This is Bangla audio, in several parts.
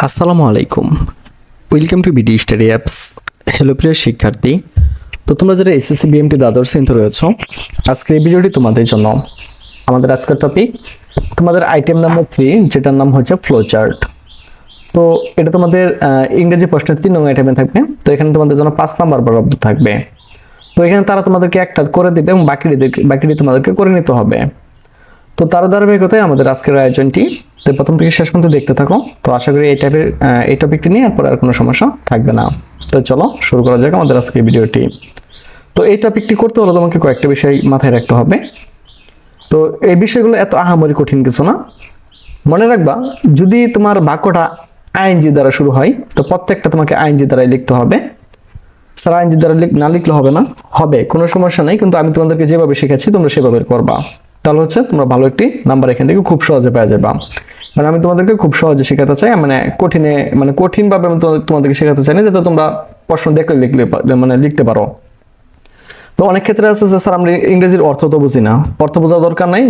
আসসালামু আলাইকুম। Welcome to BD study apps. Hello প্রিয় শিক্ষার্থী, তো তোমরা যারা এসএসসি বিএমটি দ্বাদশ শ্রেণীতে রয়েছো, আজকের এই ভিডিওটি তোমাদের জন্য। আমাদের আজকের টপিক তোমাদের আইটেম নাম্বার 3, যেটার নাম হচ্ছে ফ্লো চার্ট। তো এটা তোমাদের ইংরেজি প্রশ্নের 3 নং আইটেমে থাকবে। তো এখানে তোমাদের জন্য 5 নাম্বার বরাদ্দ থাকবে। তো এখানে তারা তোমাদেরকে একটা করে দিবে এবং বাকিটি তোমাদেরকে করে নিতে হবে। তো তার ধারাবাহিকতায় আমাদের আজকের আয়োজনটি। তো প্রথম থেকে শেষ পর্যন্ত দেখতে থাকো। তো আশা করি এই টপিকটি নিয়ে এরপর আর কোনো সমস্যা থাকবে না। তো চলো শুরু করা যাক আমাদের আজকের ভিডিওটি। তো এই টপিকটি করতে হলে তোমাকে কয়েকটা বিষয় মাথায় রাখতে হবে। তো এই বিষয়গুলো এত আহামরি কঠিন কিছু না। মনে রাখবা, যদি তোমার বাক্যটা আইএনজি দ্বারা শুরু হয়, তো প্রত্যেকটা তোমাকে আইএনজি দ্বারাই লিখতে হবে। স্যার আইএনজি দ্বারা না লিখলে হবে না? হবে, কোনো সমস্যা নেই, কিন্তু আমি তোমাদেরকে যেভাবে শেখাচ্ছি তোমরা সেভাবে করবা। তাহলে হচ্ছে তোমরা ভালো একটি নাম্বার এখান থেকে খুব সহজে পেয়ে যাবে। মানে আমি তোমাদেরকে খুব সহজে শেখাতে চাই, মানে কঠিন ভাবে আমি তোমাদেরকে শেখাতে চাই না, যাতে তোমরা প্রশ্ন দেখলে লিখতে পারো। তো অনেক ক্ষেত্রে আছে যে স্যার আমরা ইংরেজির অর্থ তো বুঝি না। অর্থ বোঝা দরকার নাই।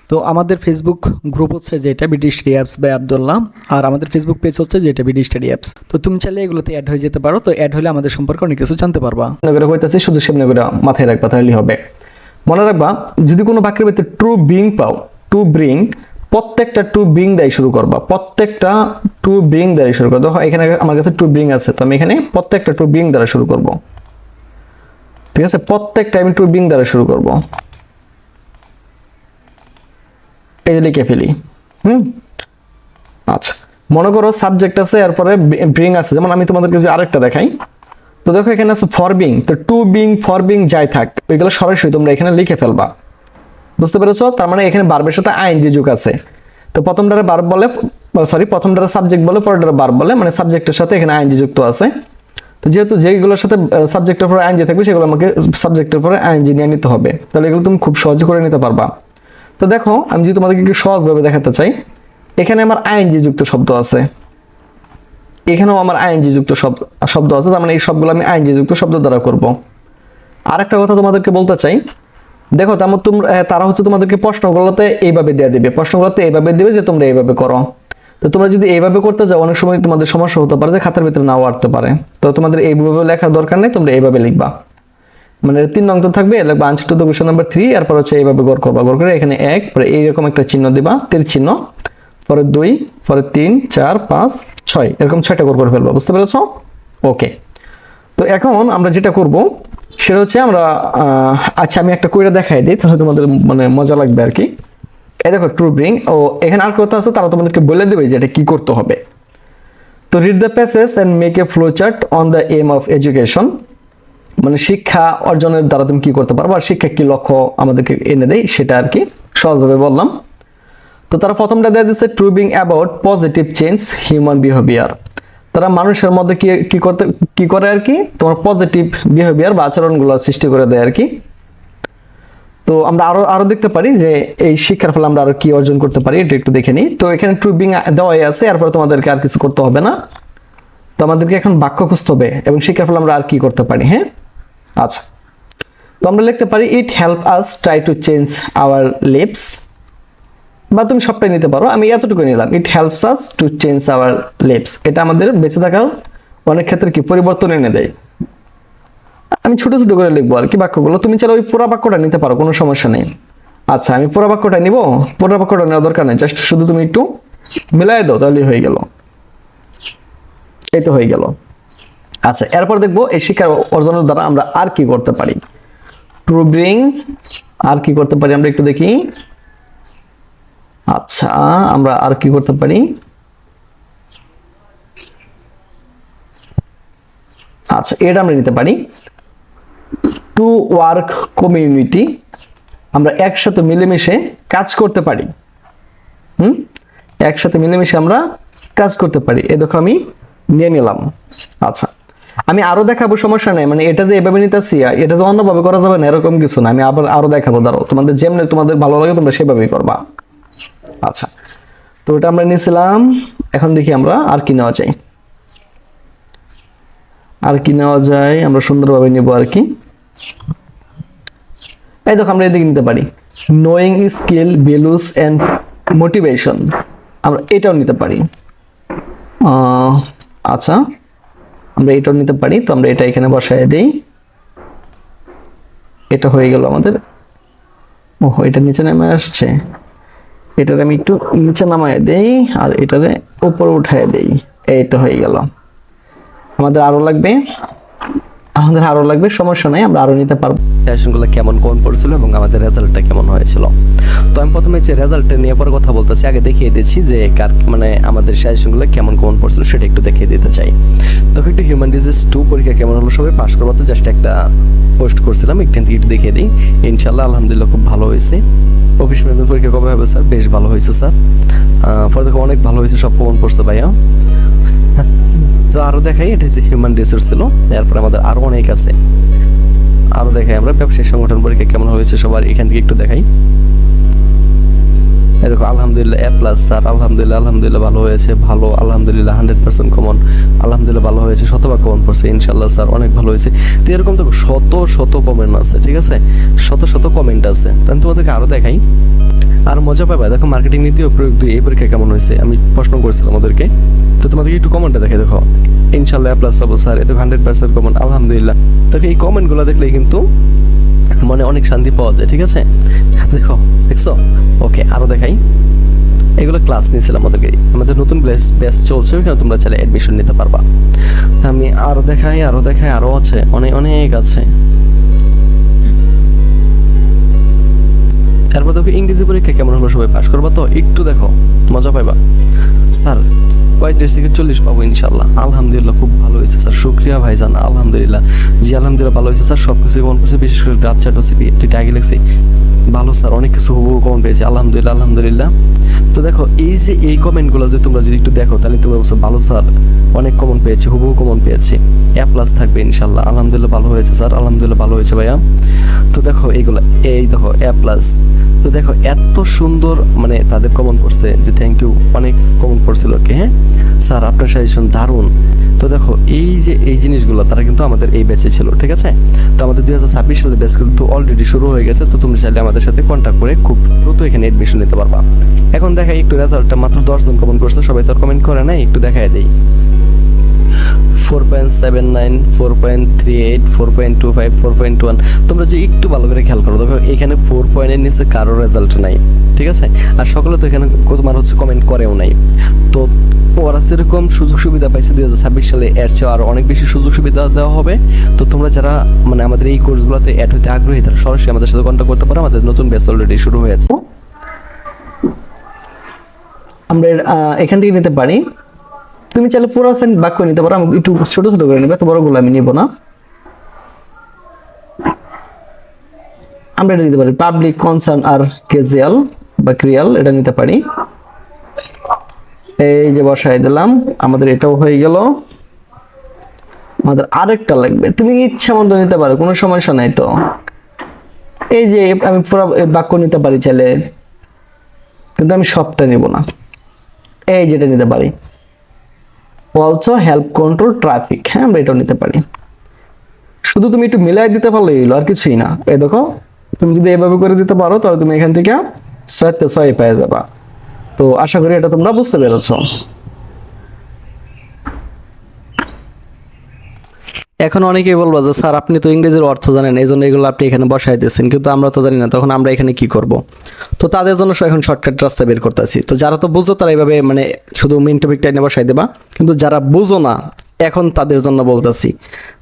তো আমাদের ফেসবুক গ্রুপ হচ্ছে যেটা BD study apps by Abdullah, আর আমাদের ফেসবুক পেজ হচ্ছে যেটা বিডি স্টাডি অ্যাপস। তো তুমি চাইলে এগুলোতে অ্যাড হয়ে যেতে পারো। তো অ্যাড হলে আমাদের সম্পর্কে অনেক কিছু জানতে পারবা। নগরে হইতাছে শুধু সেমনি করে মাথায় রাখবা, তাহলেই হবে। মনে রাখবা, যদি কোনো বাক্যের ভিতরে টু বিং পাও, টু ব্রিং, প্রত্যেকটা টু বিং দিয়ে শুরু করবা। প্রত্যেকটা টু বিং দ্বারা শুরু করবো। দেখো এখানে আমার কাছে টু বিং আছে, তো আমি এখানে প্রত্যেকটা টু বিং দ্বারা শুরু করব। ঠিক আছে, প্রত্যেকটা আমি টু বিং দ্বারা শুরু করব। এই লিখে ফেলি। আচ্ছা, মনে করো সাবজেক্ট আছে, এরপরে ব্রিং আছে। যেমন আমি তোমাদেরকে যে আরেকটা দেখাই, তো দেখো এখানে আছে ফর বিং। তো টু বিং, ফর বিং যাই থাক, ওইগুলো সরাসরি তোমরা এখানে লিখে ফেলবা। বুঝতে পেরেছো? তার মানে এখানে ভার্বের সাথে আইএনজি যোগ আছে। তো প্রথমটারে ভার্ব বলে, প্রথমটারে সাবজেক্ট বলে, পরেরটারে ভার্ব বলে, মানে সাবজেক্টের সাথে এখানে আইএনজি যুক্ত আছে। তো যেহেতু যেগুলোর সাথে সাবজেক্টের পরে আইএনজি থাকবে, সেগুলো আমাকে সাবজেক্টের পরে আইএনজি নিয়ে নিতে হবে। তাহলে এগুলো তুমি খুব সহজে করে নিতে পারবা। তো দেখো, আমি যদি তোমাদেরকে একটু সহজভাবে দেখাতে চাই, এখানে আমার আইএনজি যুক্ত শব্দ আছে, এখানেও আমার আইএনজি যুক্ত শব্দ আছে। তার মানে এই সবগুলো আমি আইএনজি যুক্ত শব্দ দ্বারা করব। আরেকটা কথা তোমাদেরকে বলতে চাই, দেখো তারা হচ্ছে তোমাদেরকে প্রশ্নগুলোতে এইভাবে দিয়ে দিবে, প্রশ্নগুলোতে এইভাবে দিবে যে তোমরা এইভাবে করো। তো তোমরা যদি এইভাবে করতে যাও, অনেক সময় তোমাদের সমস্যা হতে পারে যে খাতার ভিতরে নাও আসতে পারে। তো তোমাদের এইভাবে লেখার দরকার নেই, তোমরা এইভাবে লিখবা। মানে 3 নং তো থাকবে, লিখবা answer to the question number 3, এরপর হচ্ছে এইভাবে গড় করবা। গড় করে এখানে 1, পরে এইরকম একটা চিহ্ন দিবা, তীর চিহ্ন, পরে 2, পরে 3, 4, 5, 6, এরকম 6টা গড় করে ফেলবা। বুঝতে পেরেছো? ওকে। তো এখন আমরা যেটা করব সেটা হচ্ছে আচ্ছা আমি একটা কইরা দেখাই দিই, তাহলে তোমাদের মানে মজা লাগবে আর কি। এই দেখো টু ব্রিং, ও এখানে আর কথা আছে, তারা তোমাদেরকে বলে দেবে যে এটা কি করতে হবে। তো read the passage and make a flow chart on the aim of education. মানে শিক্ষা অর্জনের দ্বারা তুমি কি করতে পারবে, আর শিক্ষা কি লক্ষ্য আমাদেরকে এনে দেয়, সেটা আর কি সহজভাবে বললাম। তো তারা প্রথমটা দিয়ে দিচ্ছে to bring about positive change human behaviour. তারা মানুষের মধ্যে কি করে আর কি, তোমার পজিটিভ বিহেভিয়ার বা আচরণগুলো সৃষ্টি করে দেয় আর কি। তো আমরা আরো দেখতে পারি যে এই শিক্ষার ফলে আমরা আরো কি অর্জন করতে পারি, এটা একটু দেখে নিই। তো এখানে টু বিং দেওয়াই আছে, এরপর তোমাদেরকে আর কিছু করতে হবে না। তো আমাদেরকে এখন বাক্য খুঁজতে হবে এবং শিক্ষার ফলে আমরা আর কি করতে পারি। হ্যাঁ, আচ্ছা, তো আমরা লিখতে পারি it help us try to change our lives, বা তুমি সবটাই নিতে পারো, আমি এতটুকু নিলাম। It helps us to change our lives, এটা আমাদের বেঁচে থাকার অনেক ক্ষেত্রে কি পরিবর্তন এনে দেয়। আমি ছোট ছোট করে লিখবো আর কি বাক্যগুলো, তুমি চাইলে ওই পুরো বাক্যটা নিতে পারো, কোনো সমস্যা নেই। আচ্ছা, আমি পুরো বাক্যটা নিব, পুরো বাক্যটা নেওয়ার দরকার নেই, জাস্ট শুধু তুমি একটু মিলাই দাও, তাহলেই হয়ে গেল। এই তো হয়ে গেল। আচ্ছা, এরপর দেখবো এই শিক্ষা অর্জনের দ্বারা আমরা আর কি করতে পারি। টু ব্রিং, আর কি করতে পারি আমরা একটু দেখি। আচ্ছা, আমরা আর কি করতে পারি। আচ্ছা, এটা আমরা নিতে পারি টু ওয়ার্ক কমিউনিটি, আমরা একসাথে মিলেমিশে কাজ করতে পারি। একসাথে মিলেমিশে আমরা কাজ করতে পারি। এই দেখো আমি নিয়ে নিলাম। আচ্ছা, আমি আরো দেখাবো, সমস্যা নেই। মানে এটা যে এভাবে নিতেছি, এটা যে অন্যভাবে করা যাবে না এরকম কিছু না, আমি আরো দেখাবো। দাঁড়াও, তোমাদের যেমনি তোমাদের ভালো লাগে তোমরা সেভাবেই করবা। আচ্ছা, তো এটা আমরা নিয়েছিলাম। এখন দেখি আমরা আর কি নেওয়া যায়। আমরা সুন্দরভাবে নিব আর কি। এই দেখো আমরা এদিকে নিতে পারি knowing skill values and motivation, আমরা এটাও নিতে পারি। আচ্ছা, আমরা এটাও নিতে পারি। তো আমরা এটা এখানে বসায় দিই, এটা হয়ে গেল আমাদের। ওহো, এটা নিচে নেমে আসছে, এটারে আমি একটু নিচে নামায় দেই আর এটারে উপরে উঠায় দেই। এই তো হয়ে গেল। আমাদের আরো লাগবে, সমস্যা নাই, আমরা আরো নিতে পারবো। সাজেশনগুলো কেমন কোন পড়ছিল এবং আমাদের রেজাল্টটা কেমন হয়েছিল। তো আমি প্রথমে যে রেজাল্টটা নিয়ে পরে কথা বলতেছি, আগে দেখিয়ে দিচ্ছি যে কার মানে আমাদের সাজেশনগুলো কেমন কোন পড়ছিল সেটা একটু দেখিয়ে দিতে চাই। তো একটু হিউম্যান ডিজিজ 2 পরীক্ষা কেমন হলো, সবাই পাস করবো, তো জাস্ট একটা পোস্ট করছিলাম, এখান থেকে একটু দেখিয়ে দিই। ইনশাল্লাহ আলহামদুলিল্লাহ খুব ভালো হয়েছে। অফিস ম্যানেজমেন্ট পরীক্ষা কবে হবে স্যার? বেশ ভালো হয়েছে স্যার। পরে দেখো অনেক ভালো হয়েছে, সব কমন পড়ছে ভাইয়া। তো আরো দেখাই, এটা হচ্ছে হিউম্যান রিসোর্স ছিল, এরপরে আমাদের আরো অনেক আছে। আরো দেখাই আমরা ব্যবসায়িক সংগঠন পরীক্ষা কেমন হয়েছে সবার, এখান থেকে একটু দেখাই। এই দেখো আলহামদুলিল্লাহ এ প্লাস স্যার, আলহামদুলিল্লাহ ভালো হয়েছে, ভালো আলহামদুলিল্লাহ 100% কমন, আলহামদুলিল্লাহ ভালো হয়েছে, শতভাগ কমন পড়ছে ইনশাল্লাহ স্যার, অনেক ভালো হয়েছে। তো এরকম দেখো শত কমেন্ট আছে, ঠিক আছে, শত কমেন্ট আছে। তাহলে তোমাদেরকে আরো দেখাই, আর মজা পাবে। দেখো মার্কেটিং নীতি ও প্রয়োগ 2 এই পরীক্ষা কেমন হয়েছে, আমি প্রশ্ন করেছিলাম ওদেরকে। তো তোমাদেরকে একটু কমেন্টটা দেখে দেখো, ইনশাল্লাহ এ প্লাস পাবো স্যার, এতে 100% কমন আলহামদুলিল্লাহ। দেখো এই কমেন্টগুলো দেখলেই কিন্তু মনে অনেক শান্তি পাওয়া যায়, ঠিক আছে। দেখো, দেখছো? ওকে, আরো দেখাই। এগুলো ক্লাস নিয়েছিলাম ওদেরকে, আমাদের নতুন ব্যাচ চলছে, ওইখানে তোমরা চাইলে অ্যাডমিশন নিতে পারবা। তো আমি আরো দেখাই, আরো আছে, অনেক আছে। তারপর দেখো ইংরেজি পরীক্ষা কেমন হলো, সবাই পাস করবা তো? একটু দেখো, মজা পাইবা। স্যার 35 থেকে 40 পাবো ইনশাল্লাহ, আলহামদুলিল্লাহ খুব ভালো হয়েছে স্যার, শুক্রিয়া ভাইজান, আলহামদুলিল্লাহ। জি আলহামদুলিল্লাহ ভালো হয়েছে স্যার, সবকিছু কমন করছে, বিশেষ করে গ্রাফ চার্ট ওসিপি এটা আগে লিখছি, ভালো স্যার, অনেক কিছু হুবহু কমন পেয়েছি, আলহামদুলিল্লাহ। তো দেখো এই যে এই কমেন্টগুলো যে তোমরা যদি একটু দেখো, তাহলে তোমরা বলছো ভালো স্যার, অনেক কমন পেয়েছি, হুবহু কমন পেয়েছি, এ প্লাস থাকবে ইনশাল্লাহ, আলহামদুলিল্লাহ ভালো হয়েছে স্যার, আলহামদুলিল্লাহ ভালো হয়েছে ভাইয়া। তো দেখো এইগুলো, এই দেখো এ প্লাস। তো দেখো এত সুন্দর মানে তাদের কমন পড়ছে যে থ্যাংক ইউ, অনেক কমন পড়ছিল আর কি। হ্যাঁ স্যার আপনার সাজেশন দারুণ। তো দেখো এই যে এই জিনিসগুলো তারা কিন্তু আমাদের এই ব্যাচে ছিল, ঠিক আছে। তো আমাদের 2026 সালে ব্যাচ কিন্তু অলরেডি শুরু হয়ে গেছে, তো তুমি চাইলে আমাদের সাথে কন্ট্যাক্ট করে খুব দ্রুত এখানে এডমিশন নিতে পারবা। এখন দেখাই একটু রেজাল্টটা, মাত্র 10 জন কমেন্ট করছে, সবাই তো আর কমেন্ট করে নাই, একটু দেখাই দেই। 4.79, 4.38, 4.25, 4.1। তোমরা যে একটু ভালো করে খেয়াল করো, দেখো এখানে 4 পয়েন্টের নিচে কারো রেজাল্ট নাই, ঠিক আছে। আর সকলে তো এখানে তোমার হচ্ছে কমেন্ট করেও নাই। তো ওরা সেরকম সুযোগ সুবিধা পাইছে 2026 সালে, এর চেয়ে আরো অনেক বেশি সুযোগ সুবিধা দেওয়া হবে। তো তোমরা যারা মানে আমাদের এই কোর্সগুলোতে অ্যাড হতে আগ্রহী, তারা সরাসরি আমাদের সাথে কন্ট্যাক্ট করতে পারো, আমাদের নতুন ব্যাচ অলরেডি শুরু হয়েছে। আমরা এখান থেকে নিতে পারি, তুমি চাইলে পুরো সেন্ট বাক্য নিতে পারো, আমি একটু ছোট করে নিবে, তো বড়গুলো আমি নিব না। আমরা এটা নিতে পারি পাবলিক কনসার্ন আর ক্যাজুয়াল বা ক্রিয়াল, এটা নিতে পারি। এই যে বসাই দিলাম, আমাদের এটাও হয়ে গেল। আমাদের আরেকটা লাগবে, তুমি ইচ্ছা মতো নিতে পারো, কোনো সমস্যা নাই। তো এই যে আমি পুরো বাক্য নিতে পারি চাইলে, কিন্তু আমি সবটা নিব না। এই যেটা নিতে পারি অলসো হেল্প কন্ট্রোল ট্রাফিক, হ্যাঁ আমরা এটাও নিতে পারি। শুধু তুমি একটু মিলাই দিতে পারলে এলো, আর কিছুই না। এই দেখো তুমি যদি এভাবে করে দিতে পারো, তাহলে তুমি এখান থেকে 6 পেয়ে যাবা। তো আশা করি এটা তোমরা বুঝতে পেরেছো। এখন অনেকেই বলবো যে স্যার আপনি তো ইংরেজির অর্থ জানেন, এই জন্য এগুলো আপনি এখানে বসাই দিয়েছেন, কিন্তু আমরা তো জানি না, তখন আমরা এখানে কি করব? তো তাদের জন্য এখন শর্টকাট রাস্তা বের করতেছি। তো যারা তো বুঝো তারা এইভাবে মানে শুধু মেইন টপিকটা এনে বসাই দেবা, কিন্তু যারা বুঝো না এখন তাদের জন্য বলতেছি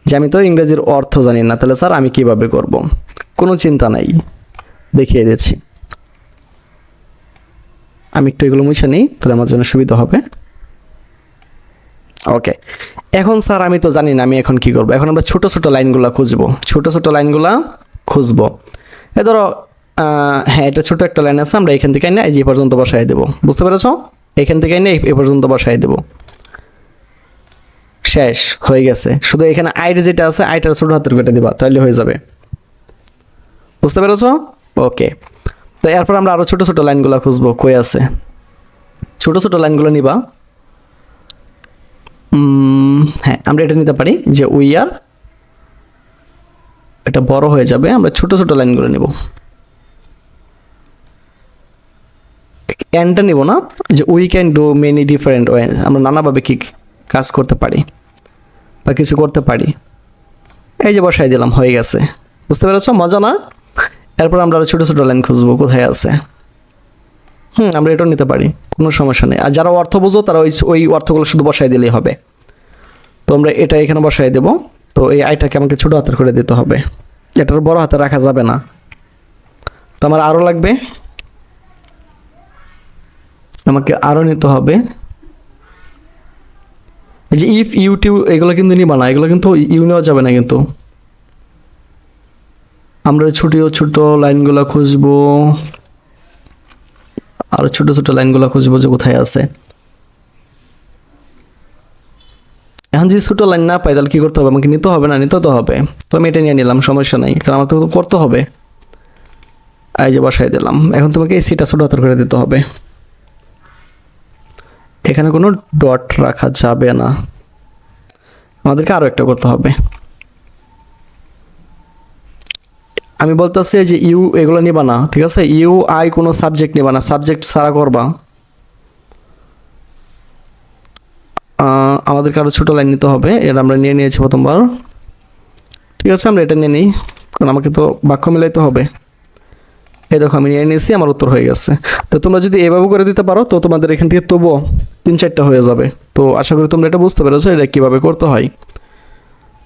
যে আমি তো ইংরেজির অর্থ জানি না, তাহলে স্যার আমি কিভাবে করব? কোনো চিন্তা নাই, দেখিয়ে দিচ্ছি। আমি একটু এগুলো মুছে নিই, তাহলে আমার জন্য সুবিধা হবে। ওকে, এখন স্যার আমি তো জানি না, আমি এখন কি করব? এখন আমরা ছোট লাইনগুলো খুঁজবো, ছোট লাইনগুলো খুঁজবো। এ ধরো হ্যাঁ এটা ছোট একটা লাইন আছে, আমরা এখান থেকে এনে এই যে পর্যন্ত বসাই দেবো, বুঝতে পেরেছো? এখান থেকে এনে এই পর্যন্ত বসাই দেবো, শেষ হয়ে গেছে। শুধু এখানে আইটা যেটা আছে আইটার ছোট হাতের কেটে দিবা, তাহলে হয়ে যাবে, বুঝতে পেরেছো? ওকে, তো এরপর আমরা আরো ছোট লাইনগুলো খুঁজবো, কই আছে? ছোট লাইনগুলো নিবা। হ্যাঁ আমরা এটা নিতে পারি যে উই আর, এটা বড় হয়ে যাবে, আমরা ছোট লাইনগুলো নেব। অ্যান্ডটা নিব না, যে we can do many different way, আমরা নানাভাবে কি কাজ করতে পারি বা কিছু করতে পারি। এই যে বসাই দিলাম, হয়ে গেছে। বুঝতে পেরেছ? মজা না? এরপর আমরা আরো ছোটো ছোটো লাইন খুঁজবো কোথায় আছে। আমরা এটাও নিতে পারি, কোনো সমস্যা নেই। আর যারা অর্থ বোঝো তারা ওই অর্থগুলো শুধু বসাই দিলেই হবে। তো আমরা এটা এখানে বসাই দেবো। তো এই আইটাকে আমাকে ছোটো হাতের করে দিতে হবে, এটার বড় হাতে রাখা যাবে না। তো আমার আরও লাগবে, আমাকে আরও নিতে হবে। এই যে ইফ ইউটিউব এগুলো কিন্তু নিবা না, এগুলো কিন্তু ইউ নেওয়া যাবে না কিন্তু। আমরা ছোটো ছোটো লাইনগুলো খুঁজবো, আরও ছোটো ছোটো লাইনগুলো খুঁজবো যে কোথায় আছে। এখন যদি ছোটো লাইন না পাই তাহলে কী করতে হবে? আমাকে নিতে হবে না? নিতে তো হবে। তো আমি এটা নিয়ে নিলাম, সমস্যা নাই, কারণ আমার তো করতে হবে। এই যে বসাই দিলাম। এখন তোমাকে এই সিটা ছোটো হাতের করে দিতে হবে, এখানে কোনো ডট রাখা যাবে না, আমাদেরকে আরও একটা করতে হবে। আমি বলতেছি যে ইউ এগুলো নিবা না, ঠিক আছে? ইউ আই কোনো সাবজেক্ট নিবা না, সাবজেক্ট ছাড়া করবা। আমাদেরকে আরও ছোটো লাইন নিতে হবে, এটা আমরা নিয়ে নিয়েছি প্রথমবার। ঠিক আছে, আমরা এটা নিয়ে নিই, কারণ আমাকে তো বাক্য মিলাইতে হবে। এই দেখো আমি নিয়ে নিয়েছি, আমার উত্তর হয়ে গেছে। তো তোমরা যদি এভাবে করে দিতে পারো তো তোমাদের এখান থেকে তবুও 3-4টা হয়ে যাবে। তো আশা করি তোমরা এটা বুঝতে পেরেছো এটা কীভাবে করতে হয়।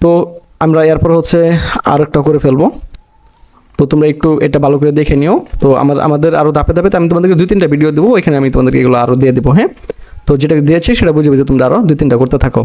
তো আমরা এরপর হচ্ছে আর একটা করে ফেলবো। তো তোমরা একটু এটা ভালো করে দেখে নিও। তো আমাদের আরও ধাপে ধাপে আমি তোমাদেরকে 2-3টা ভিডিও দেবো, এখানে আমি তোমাদেরকে এগুলো আরও দিয়ে দেবো। হ্যাঁ, তো যেটা দিয়েছি সেটা বুঝে বুঝে তোমরা আরও 2-3টা করতে থাকো।